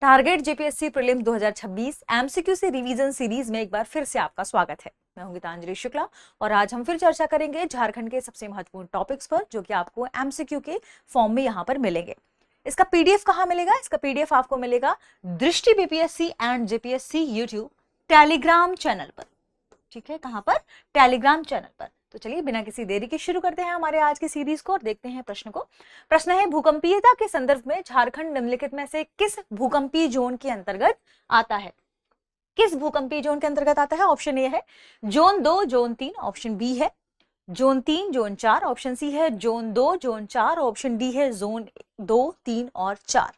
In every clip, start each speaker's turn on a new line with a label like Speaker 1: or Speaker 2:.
Speaker 1: Target JPSC prelim 2026 MCQ से revision series में एक बार फिर से आपका स्वागत है। मैं हूं गीतांजलि शुक्ला और आज हम फिर चर्चा करेंगे झारखंड के सबसे महत्वपूर्ण टॉपिक्स पर जो कि आपको एमसीक्यू के फॉर्म में यहां पर मिलेंगे। इसका पीडीएफ कहां मिलेगा? इसका पीडीएफ आपको मिलेगा दृष्टि BPSC and JPSC YouTube Telegram channel पर। ठीक है, कहां पर? टेलीग्राम चैनल पर। तो चलिए बिना किसी देरी के शुरू करते हैं हमारे आज की सीरीज को और देखते हैं प्रश्न को। प्रश्न है, भूकंपीयता के संदर्भ में झारखंड निम्नलिखित में से किस भूकंपीय जोन के अंतर्गत आता है? किस भूकंपीय जोन के अंतर्गत आता है? ऑप्शन ए है जोन 2, जोन 3, ऑप्शन बी है जोन 3, जोन 4, ऑप्शन सी है जोन 2, जोन 4, ऑप्शन डी है जोन 2, 3 और 4।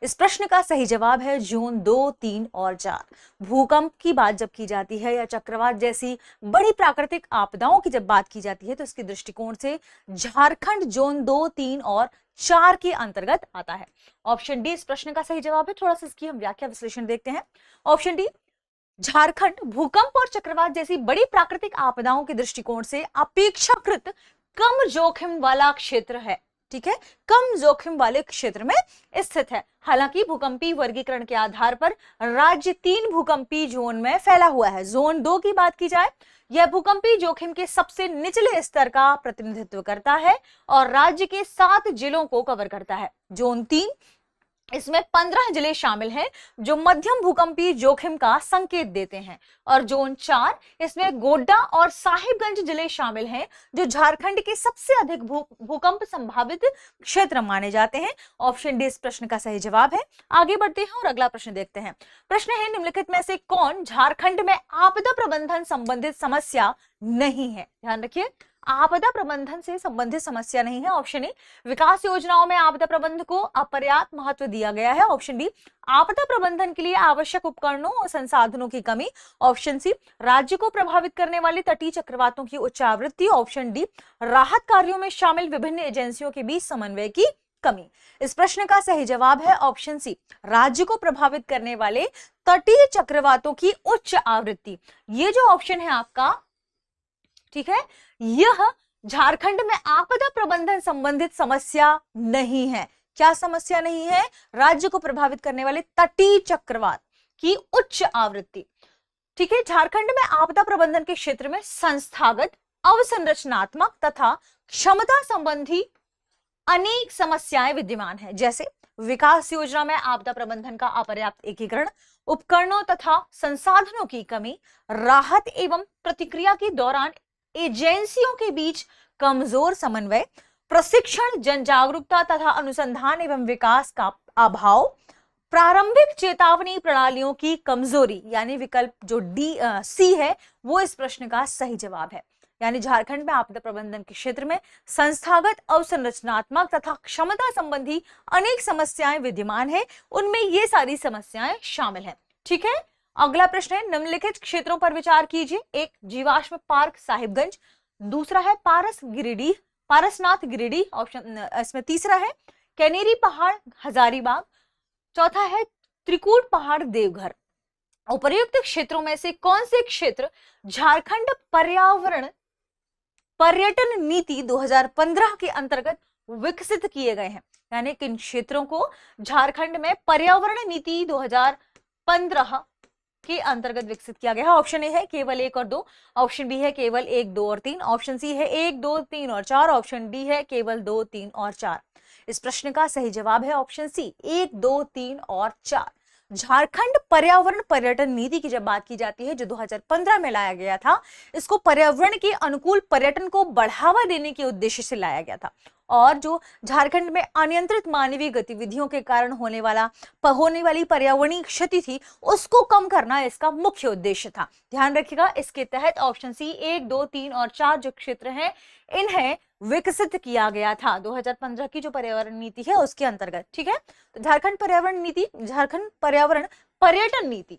Speaker 1: इस प्रश्न का सही जवाब है जोन 2, 3 और 4। भूकंप की बात जब की जाती है या चक्रवात जैसी बड़ी प्राकृतिक आपदाओं की जब बात की जाती है तो इसके दृष्टिकोण से झारखंड जोन 2, 3 और 4 के अंतर्गत आता है। ऑप्शन डी इस प्रश्न का सही जवाब है। थोड़ा सा इसकी हम व्याख्या विश्लेषण देखते हैं। ऑप्शन डी, झारखंड भूकंप और चक्रवात जैसी बड़ी प्राकृतिक आपदाओं के दृष्टिकोण से अपेक्षाकृत कम जोखिम वाला क्षेत्र है। ठीक है, कम जोखिम वाले क्षेत्र में स्थित है। हालांकि भूकंपीय वर्गीकरण के आधार पर राज्य 3 भूकंपीय जोन में फैला हुआ है। जोन 2 की बात की जाए, यह भूकंपीय जोखिम के सबसे निचले स्तर का प्रतिनिधित्व करता है और राज्य के 7 जिलों को कवर करता है। जोन 3, इसमें 15 जिले शामिल हैं जो मध्यम भूकंपीय जोखिम का संकेत देते हैं और जोन 4, इसमें गोड्डा और साहिबगंज जिले शामिल हैं जो झारखंड के सबसे अधिक भूकंप संभावित क्षेत्र माने जाते हैं। ऑप्शन डी इस प्रश्न का सही जवाब है। आगे बढ़ते हैं और अगला प्रश्न देखते हैं। प्रश्न है, निम्नलिखित में से कौन झारखंड में आपदा प्रबंधन संबंधित समस्या नहीं है? ध्यान रखिए, आपदा प्रबंधन से संबंधित समस्या नहीं है। ऑप्शन ए, विकास योजनाओं में आपदा प्रबंधन को अपर्याप्त महत्व दिया गया है। ऑप्शन डी, आपदा प्रबंधन के लिए आवश्यक उपकरणों और संसाधनों की कमी। ऑप्शन सी, राज्य को प्रभावित करने वाले तटीय चक्रवातों की उच्च आवृत्ति। ऑप्शन डी, राहत कार्यों में शामिल विभिन्न एजेंसियों के बीच समन्वय की कमी। इस प्रश्न का सही जवाब है ऑप्शन सी, राज्य को प्रभावित करने वाले तटीय चक्रवातों की उच्च आवृत्ति। ये जो ऑप्शन है आपका, ठीक है, यह झारखंड में आपदा प्रबंधन संबंधित समस्या नहीं है। क्या समस्या नहीं है? राज्य को प्रभावित करने वाले तटीय चक्रवात की उच्च आवृत्ति। ठीक है, झारखंड में आपदा प्रबंधन के क्षेत्र में संस्थागत, अवसंरचनात्मक तथा क्षमता संबंधी अनेक समस्याएं विद्यमान हैं, जैसे विकास योजना में आपदा प्रबंधन का अपर्याप्त एकीकरण, उपकरणों तथा संसाधनों की कमी, राहत एवं प्रतिक्रिया के दौरान एजेंसियों के बीच कमजोर समन्वय, प्रशिक्षण, जन जागरूकता तथा अनुसंधान एवं विकास का अभाव, प्रारंभिक चेतावनी प्रणालियों की कमजोरी। यानी विकल्प जो सी है वो इस प्रश्न का सही जवाब है। यानी झारखंड में आपदा प्रबंधन के क्षेत्र में संस्थागत, अवसंरचनात्मक तथा क्षमता संबंधी अनेक समस्याएं विद्यमान है, उनमें ये सारी समस्याएं शामिल हैं। ठीक है, अगला प्रश्न है, निम्नलिखित क्षेत्रों पर विचार कीजिए। एक, जीवाश्म पार्क साहिबगंज। दूसरा है पारसनाथ गिरिडीह। ऑप्शन इसमें तीसरा है कैनेरी पहाड़ हजारीबाग। चौथा है त्रिकूट पहाड़ देवघर। उपर्युक्त क्षेत्रों में से कौन से क्षेत्र झारखंड पर्यटन नीति 2015 के अंतर्गत विकसित किए गए हैं? यानी किन क्षेत्रों को झारखंड में पर्यावरण नीति 2015 के अंतर्गत विकसित किया गया है? ऑप्शन ए है केवल 1 और 2, ऑप्शन बी है केवल 1, 2 और 3, ऑप्शन सी है 1, 2, 3 और 4, ऑप्शन डी है केवल 2, 3 और 4। इस प्रश्न का सही जवाब है ऑप्शन सी, 1, 2, 3 और 4। झारखंड पर्यावरण पर्यटन नीति की जब बात की जाती है जो 2015 में लाया गया था, इसको पर्यावरण के अनुकूल पर्यटन को बढ़ावा देने के उद्देश्य से लाया गया था और जो झारखंड में अनियंत्रित मानवीय गतिविधियों के कारण होने वाली पर्यावरणीय क्षति थी उसको कम करना इसका मुख्य उद्देश्य था। ध्यान रखिएगा, इसके तहत ऑप्शन सी 1, 2, 3 और 4 जो क्षेत्र हैं इन्हें विकसित किया गया था 2015 की जो पर्यावरण नीति है उसके अंतर्गत। ठीक है, तो झारखंड पर्यावरण पर्यटन नीति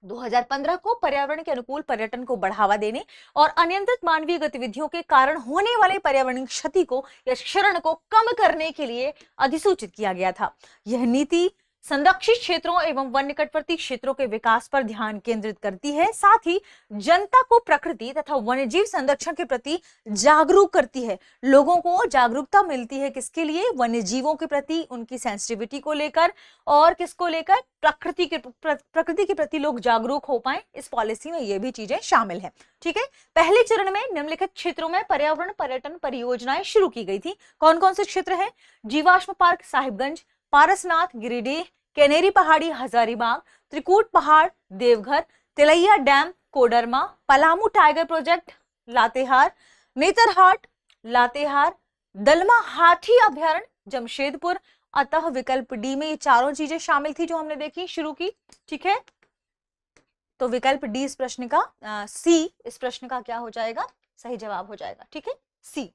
Speaker 1: 2015 को पर्यावरण के अनुकूल पर्यटन को बढ़ावा देने और अनियंत्रित मानवीय गतिविधियों के कारण होने वाले पर्यावरणीय क्षति को या क्षरण को कम करने के लिए अधिसूचित किया गया था। यह नीति संरक्षित क्षेत्रों एवं वन निकटवर्ती क्षेत्रों के विकास पर ध्यान केंद्रित करती है। साथ ही जनता को प्रकृति तथा वन्यजीव संरक्षण के प्रति जागरूक करती है। लोगों को जागरूकता मिलती है किसके लिए? वन्यजीवों के प्रति, उनकी सेंसिटिविटी को लेकर, और किसको लेकर? प्रकृति के प्रति लोग जागरूक हो पाए। इस पॉलिसी में ये भी चीजें शामिल है। ठीक है, पहले चरण में निम्नलिखित क्षेत्रों में पर्यावरण पर्यटन परियोजनाएं शुरू की गई थी। कौन कौन से क्षेत्र है? जीवाश्म पार्क साहिबगंज, पारसनाथ गिरिडीह, कैनेरी पहाड़ी हजारीबाग, त्रिकूट पहाड़ Deoghar, Tilaiya dam Koderma, Palamu tiger project Latehar, Netarhat Latehar, Dalma हाथी अभ्यारण्य जमशेदपुर। अतः विकल्प डी में ये चारों चीजें शामिल थी जो हमने देखी, शुरू की। ठीक है, तो विकल्प डी इस प्रश्न का सी इस प्रश्न का क्या हो जाएगा? सही जवाब हो जाएगा। ठीक है, सी।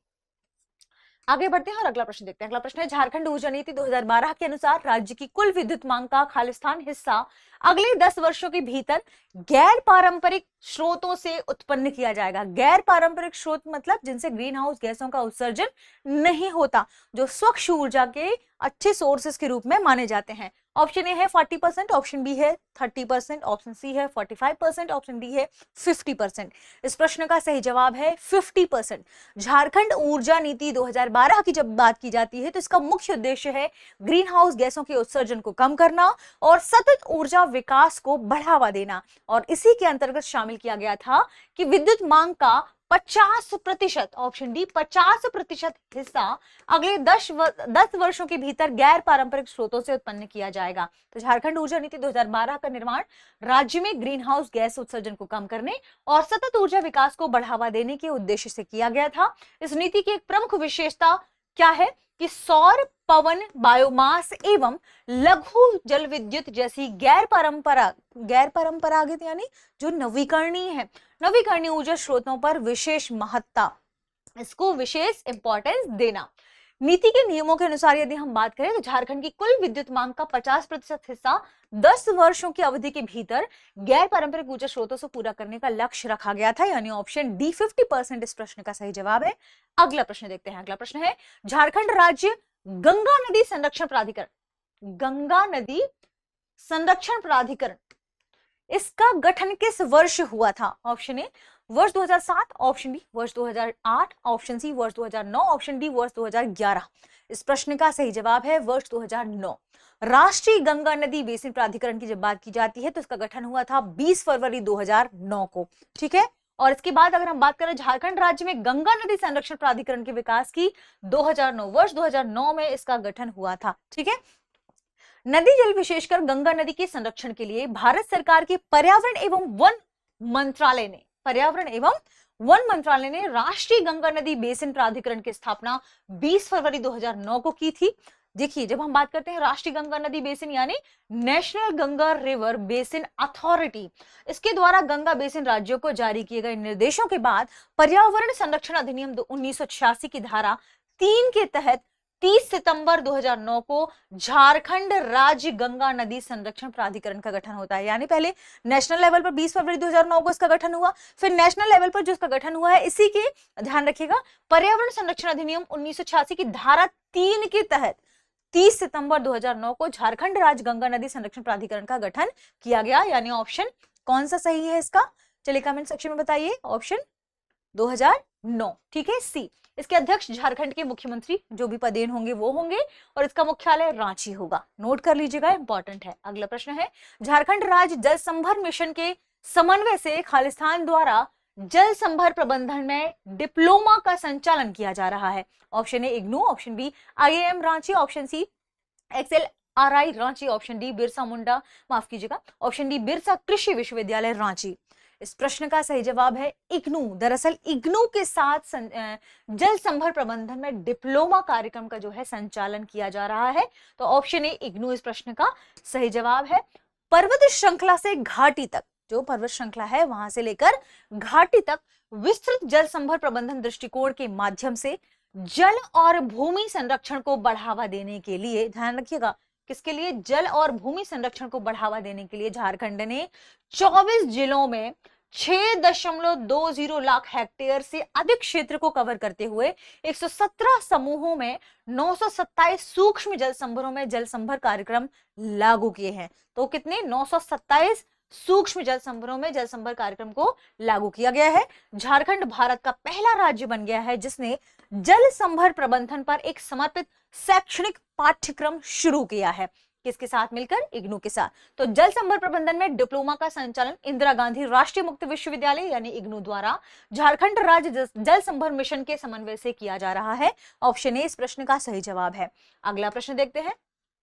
Speaker 1: आगे बढ़ते हैं और अगला प्रश्न देखते हैं। अगला प्रश्न है, झारखंड ऊर्जा नीति 2012 के अनुसार राज्य की कुल विद्युत मांग का खालिस्तान हिस्सा अगले 10 वर्षों के भीतर गैर पारंपरिक स्रोतों से उत्पन्न किया जाएगा। गैर पारंपरिक स्रोत मतलब जिनसे ग्रीन हाउस गैसों का उत्सर्जन नहीं होता, जो स्वच्छ ऊर्जा के अच्छे सोर्सेस के रूप में माने जाते हैं। ऑप्शन ए है 40%, ऑप्शन बी है 30%, ऑप्शन सी है 45%, ऑप्शन डी है 50%। इस प्रश्न का सही जवाब है 50%। झारखंड ऊर्जा नीति 2012 की जब बात की जाती है तो इसका मुख्य उद्देश्य है ग्रीन हाउस गैसों के उत्सर्जन को कम करना और सतत ऊर्जा विकास को बढ़ावा देना। और इसी के अंतर्गत शामिल किया गया था कि विद्युत मांग का 50%, ऑप्शन डी 50% हिस्सा अगले 10 वर्षों के भीतर गैर पारंपरिक स्रोतों से उत्पन्न किया जाएगा। तो झारखंड ऊर्जा नीति 2012 का निर्माण राज्य में ग्रीन हाउस गैस उत्सर्जन को कम करने और सतत ऊर्जा विकास को बढ़ावा देने के उद्देश्य से किया गया था। इस नीति की एक प्रमुख विशेषता क्या है कि सौर, पवन, बायोमास एवं लघु जल विद्युत जैसी गैर परंपरागत यानी जो नवीकरणीय ऊर्जा स्रोतों पर विशेष महत्ता, इसको विशेष इंपॉर्टेंस देना। नीति के नियमों के अनुसार यदि हम बात करें तो झारखंड की कुल विद्युत मांग का 50% हिस्सा 10 वर्षों की अवधि के भीतर गैर पारंपरिक ऊर्जा स्रोतों से पूरा करने का लक्ष्य रखा गया था, यानी ऑप्शन डी 50% इस प्रश्न का सही जवाब है। अगला प्रश्न देखते हैं। अगला प्रश्न है, झारखंड राज्य गंगा नदी संरक्षण प्राधिकरण इसका गठन किस वर्ष हुआ था? ऑप्शन ए वर्ष 2007, ऑप्शन बी वर्ष 2008, ऑप्शन सी वर्ष 2009, ऑप्शन डी वर्ष 2011। इस प्रश्न का सही जवाब है वर्ष 2009। राष्ट्रीय गंगा नदी बेसिन प्राधिकरण की जब बात की जाती है तो इसका गठन हुआ था 20 फरवरी 2009 को। ठीक है, और इसके बाद अगर हम बात करें झारखंड राज्य में गंगा नदी संरक्षण प्राधिकरण के विकास की, 2009 वर्ष 2009 में इसका गठन हुआ था। ठीक है, नदी जल विशेषकर गंगा नदी के संरक्षण के लिए भारत सरकार के पर्यावरण एवं वन मंत्रालय ने राष्ट्रीय गंगा नदी बेसिन प्राधिकरण की स्थापना 20 फरवरी 2009 को की थी। देखिए, जब हम बात करते हैं राष्ट्रीय गंगा नदी बेसिन यानी national Ganga river basin authority, इसके द्वारा गंगा बेसिन राज्यों को जारी किए गए निर्देशों के बाद पर्यावरण संरक्षण अधिनियम 1986 की धारा 3 के तहत 30 सितंबर 2009 को झारखंड राज्य गंगा नदी संरक्षण प्राधिकरण का गठन होता है। यानी पहले नेशनल लेवल पर 20 फरवरी 2009 को इसका गठन हुआ, फिर नेशनल लेवल पर जो इसका गठन हुआ है, इसी के ध्यान रखिएगा पर्यावरण संरक्षण अधिनियम 1986 की धारा 3 के तहत 30 सितंबर 2009 को झारखंड राज्य गंगा नदी संरक्षण प्राधिकरण का गठन किया गया। यानी ऑप्शन कौन सा सही है इसका? चलिए कमेंट सेक्शन में बताइए। ऑप्शन 2009। ठीक है, सी। इसके अध्यक्ष झारखंड के मुख्यमंत्री जो भी पदेन होंगे वो होंगे और इसका मुख्यालय रांची होगा। नोट कर लीजिएगा, इंपॉर्टेंट है। अगला प्रश्न है, झारखंड राज्य जल संभर मिशन के समन्वय से खालिस्तान द्वारा जल संभर प्रबंधन में डिप्लोमा का संचालन किया जा रहा है। Option A IGNOU, option B IIM Ranchi, option C XLRI Ranchi, option D option D Birsa Krishi Vishwavidyalaya Ranchi. इस प्रश्न का सही जवाब है इग्नू। दरअसल इग्नू के साथ जल संभर प्रबंधन में डिप्लोमा कार्यक्रम का जो है संचालन किया जा रहा है। तो ऑप्शन ए इग्नू इस प्रश्न का सही जवाब है। पर्वत श्रृंखला से घाटी तक, जो पर्वत श्रृंखला है वहां से लेकर घाटी तक विस्तृत जल संभर प्रबंधन दृष्टिकोण के माध्यम से जल और भूमि संरक्षण को बढ़ावा देने के लिए, ध्यान रखिएगा किसके लिए? जल और भूमि संरक्षण को बढ़ावा देने के लिए झारखंड ने 24 जिलों में 6.20 लाख हेक्टेयर से अधिक क्षेत्र को कवर करते हुए 117 समूहों में 927 सूक्ष्म जल संभरों में जल संभर कार्यक्रम लागू किए हैं। तो कितने? 927 सूक्ष्म जल संभरों में जल संभर कार्यक्रम को लागू किया गया है। झारखंड भारत का पहला राज्य बन गया है जिसने जल संभर प्रबंधन पर एक समर्पित शैक्षणिक पाठ्यक्रम शुरू किया है। किसके साथ मिलकर? इग्नू के साथ। तो जल संभर प्रबंधन में डिप्लोमा का संचालन इंदिरा गांधी राष्ट्रीय मुक्त विश्वविद्यालय यानी इग्नू द्वारा झारखंड राज्य जल संभर मिशन के समन्वय से किया जा रहा है। ऑप्शन ए इस प्रश्न का सही जवाब है। अगला प्रश्न देखते हैं।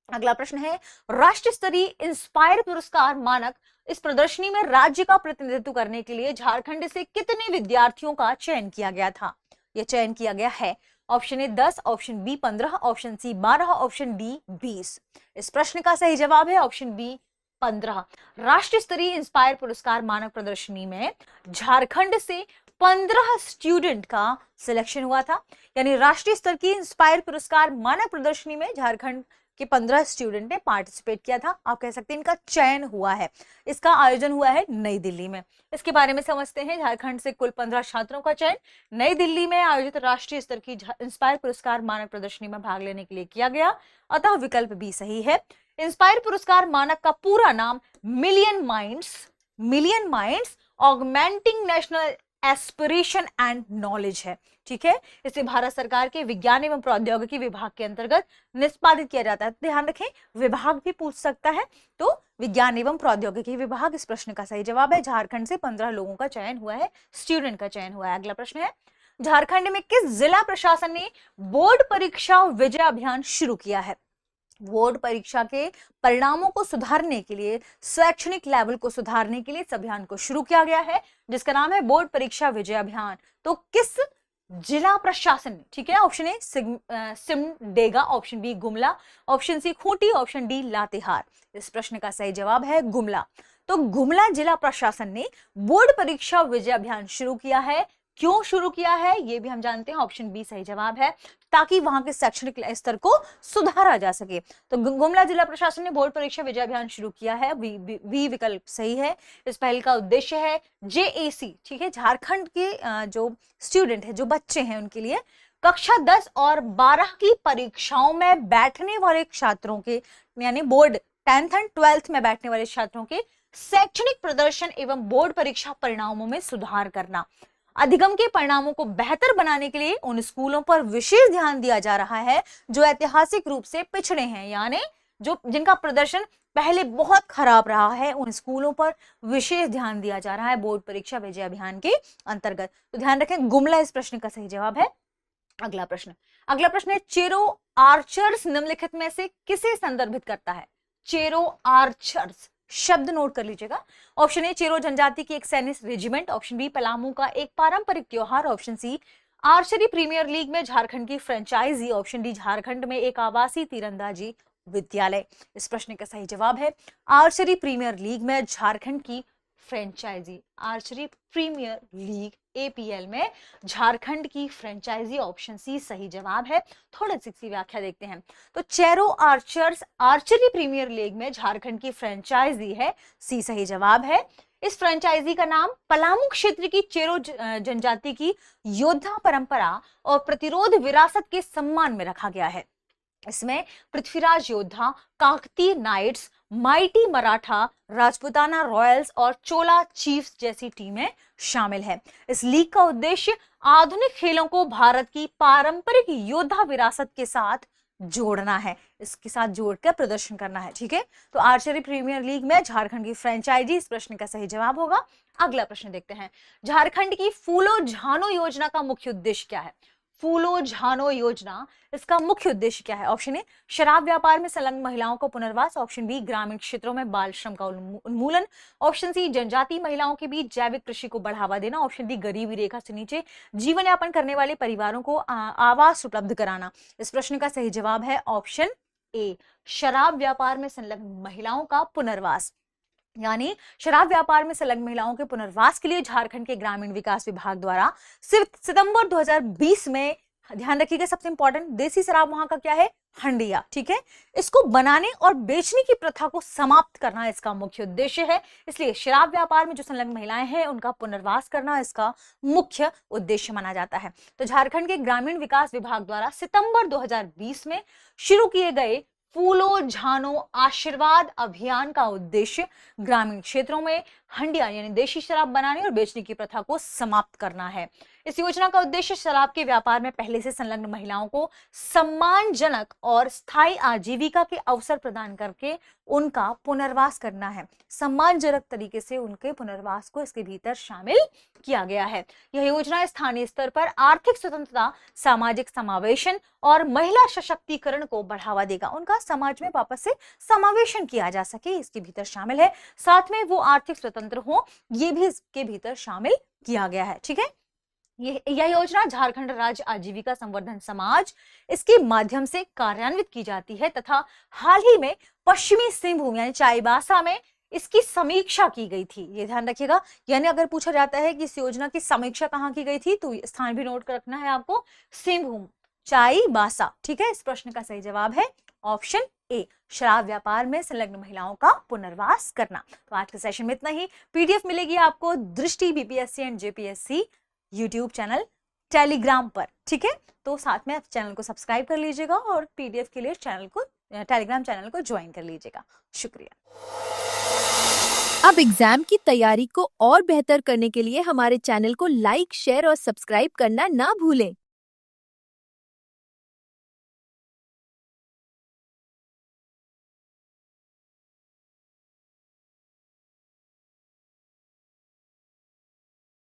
Speaker 1: अगला प्रश्न है, राष्ट्रीय स्तरीय इंस्पायर पुरस्कार मानक इस प्रदर्शनी में राज्य का प्रतिनिधित्व करने के लिए झारखंड से कितने विद्यार्थियों का चयन किया गया था? यह चयन किया गया है। Option A 10, option B 15, option C 12, option D 20। इस प्रश्न का सही जवाब है ऑप्शन बी 15। राष्ट्रीय स्तरीय इंस्पायर पुरस्कार मानक प्रदर्शनी में झारखंड से 15 स्टूडेंट का सिलेक्शन हुआ था। यानी राष्ट्रीय स्तर की इंस्पायर पुरस्कार मानक प्रदर्शनी में झारखंड के 15 स्टूडेंट ने पार्टिसिपेट किया था। आप कह सकते हैं इनका चयन हुआ है। इसका आयोजन हुआ है नई दिल्ली में। इसके बारे में समझते हैं। झारखंड से कुल 15 छात्रों का चयन नई दिल्ली में आयोजित राष्ट्रीय स्तर की इंस्पायर पुरस्कार मानक प्रदर्शनी में भाग लेने के लिए किया गया। अतः विकल्प बी सही है। इंस्पायर पुरस्कार मानक का पूरा नाम million minds augmenting national aspiration and knowledge है। ठीक है, इसे भारत सरकार के विज्ञान एवं प्रौद्योगिकी विभाग के अंतर्गत निष्पादित किया जाता है। ध्यान रखें, विभाग भी पूछ सकता है। तो विज्ञान एवं प्रौद्योगिकी विभाग इस प्रश्न का सही जवाब है। झारखंड से 15 लोगों का चयन हुआ है, स्टूडेंट का चयन हुआ है। अगला प्रश्न है, झारखंड में किस जिला प्रशासन ने बोर्ड परीक्षा विजय अभियान शुरू किया है? बोर्ड परीक्षा के परिणामों को सुधारने के लिए, शैक्षणिक लेवल को सुधारने के लिए इस अभियान को शुरू किया गया है जिसका नाम है बोर्ड परीक्षा विजय अभियान। तो किस जिला प्रशासन ने? ठीक है, option A Simdega, option B Gumla, option C Khunti, option D Latehar. इस प्रश्न का सही जवाब है गुमला। तो गुमला जिला प्रशासन ने बोर्ड परीक्षा विजय अभियान शुरू किया है। क्यों शुरू किया है ये भी हम जानते हैं। ऑप्शन बी सही जवाब है, ताकि वहां के शैक्षणिक स्तर को सुधारा जा सके। तो गुमला जिला प्रशासन ने बोर्ड परीक्षा विजय अभियान शुरू किया है। बी विकल्प सही है। इस पहल का उद्देश्य है जेएसी, ठीक है, झारखंड के जो स्टूडेंट है, जो बच्चे हैं, उनके लिए कक्षा 10 और 12 की परीक्षाओं में बैठने वाले छात्रों के, यानी बोर्ड 10th एंड 12th में बैठने वाले छात्रों के शैक्षणिक प्रदर्शन एवं बोर्ड परीक्षा परिणामों में सुधार करना। अधिगम के परिणामों को बेहतर बनाने के लिए उन स्कूलों पर विशेष ध्यान दिया जा रहा है जो ऐतिहासिक रूप से पिछड़े हैं, यानी जिनका प्रदर्शन पहले बहुत खराब रहा है, उन स्कूलों पर विशेष ध्यान दिया जा रहा है बोर्ड परीक्षा विजय अभियान के अंतर्गत। तो ध्यान रखें, गुमला इस प्रश्न का सही जवाब है। अगला प्रश्न है, चेरो आर्चर्स निम्नलिखित में से किसे संदर्भित करता है? चेरो आर्चर्स शब्द नोट कर लीजिएगा। ऑप्शन ए चेरो जनजाति की एक सैनिक रेजिमेंट, ऑप्शन बी पलामू का एक पारंपरिक त्योहार, option C archery premier league में झारखंड की फ्रेंचाइजी, ऑप्शन डी झारखंड में एक आवासीय तीरंदाजी विद्यालय। इस प्रश्न का सही जवाब है आर्चरी प्रीमियर लीग में झारखंड की franchisee. Archery premier league APL में झारखंड की फ्रेंचाइजी, ऑप्शन सी सही जवाब है। थोड़ी सी व्याख्या देखते हैं। तो Chero archers archery premier league में झारखंड की फ्रेंचाइजी है, सी सही जवाब है। इस फ्रेंचाइजी का नाम पलामू क्षेत्र की चेरो जनजाति की योद्धा परंपरा और प्रतिरोध विरासत के सम्मान में रखा गया है। इसमें Prithviraj Yodha, Kakatiya knights, mighty Maratha, Rajputana royals और चोला चीफ्स जैसी टीमें शामिल हैं। इस लीग का उद्देश्य आधुनिक खेलों को भारत की पारंपरिक योद्धा विरासत के साथ जोड़ना है, इसके साथ जोड़कर प्रदर्शन करना है। ठीक है, तो आर्चरी प्रीमियर लीग में झारखंड की फ्रेंचाइजी इस प्रश्न का सही जवाब होगा। अगला प्रश्न देखते हैं, झारखंड की फूलो झानो योजना का मुख्य उद्देश्य क्या है? फूलो झानो योजना, इसका मुख्य उद्देश्य क्या है? ऑप्शन ए शराब व्यापार में संलग्न महिलाओं को पुनर्वास, ऑप्शन बी ग्रामीण क्षेत्रों में बाल श्रम का उन्मूलन, ऑप्शन सी जनजातीय महिलाओं के बीच जैविक कृषि को बढ़ावा देना, ऑप्शन डी गरीबी रेखा से नीचे जीवन यापन करने वाले परिवारों को आवास उपलब्ध कराना। इस प्रश्न का सही जवाब है ऑप्शन ए शराब व्यापार में संलग्न महिलाओं का पुनर्वास। यानी शराब व्यापार में संलग्न महिलाओं के पुनर्वास के लिए झारखंड के ग्रामीण विकास विभाग द्वारा सितंबर 2020 में ध्यान रखिएगा, सबसे इंपॉर्टेंट, देसी शराब वहां का क्या है, हंडिया, ठीक है। इसको बनाने और बेचने की प्रथा को समाप्त करना इसका मुख्य उद्देश्य है। इसलिए शराब व्यापार में जो संलग्न महिलाएं हैं उनका पुनर्वास करना इसका मुख्य उद्देश्य माना जाता है। तो झारखंड के ग्रामीण विकास विभाग द्वारा सितंबर 2020 में शुरू किए गए फूलो झानो आशीर्वाद अभियान का उद्देश्य ग्रामीण क्षेत्रों में हंडिया यानी देशी शराब बनाने और बेचने की प्रथा को समाप्त करना है। इस योजना का उद्देश्य शराब के व्यापार में पहले से संलग्न महिलाओं को सम्मानजनक और स्थायी आजीविका के अवसर प्रदान करके उनका पुनर्वास करना है। सम्मानजनक तरीके से उनके पुनर्वास को इसके भीतर शामिल किया गया है। यह योजना स्थानीय स्तर पर आर्थिक स्वतंत्रता, सामाजिक समावेशन और महिला सशक्तिकरण को बढ़ावा देगा। उनका समाज में वापस से समावेशन किया जा सके, इसके भीतर शामिल है। साथ में वो आर्थिक स्वतंत्र हो, ये भी इसके भीतर शामिल किया गया है, ठीक है। यह योजना झारखंड राज्य आजीविका संवर्धन समाज इसके माध्यम से कार्यान्वित की जाती है तथा हाल ही में पश्चिमी सिंहभूम यानी चाईबासा में इसकी समीक्षा की गई थी। ये ध्यान रखिएगा, यानी अगर पूछा जाता है कि इस योजना की समीक्षा कहाँ की गई थी तो स्थान भी नोट कर रखना है आपको, सिंहभूम, चाईबासा, ठीक है। इस प्रश्न का सही जवाब है ऑप्शन ए, शराब व्यापार में संलग्न महिलाओं का पुनर्वास करना। तो आज के सेशन में इतना ही। पीडीएफ मिलेगी आपको दृष्टि BPSC and JPSC YouTube channel Telegram पर, ठीक है। तो साथ में आप चैनल को सब्सक्राइब कर लीजिएगा और पीडीएफ के लिए टेलीग्राम चैनल को ज्वाइन कर लीजिएगा। शुक्रिया।
Speaker 2: अब एग्जाम की तैयारी को और बेहतर करने के लिए हमारे चैनल को लाइक, शेयर और सब्सक्राइब करना ना भूलें।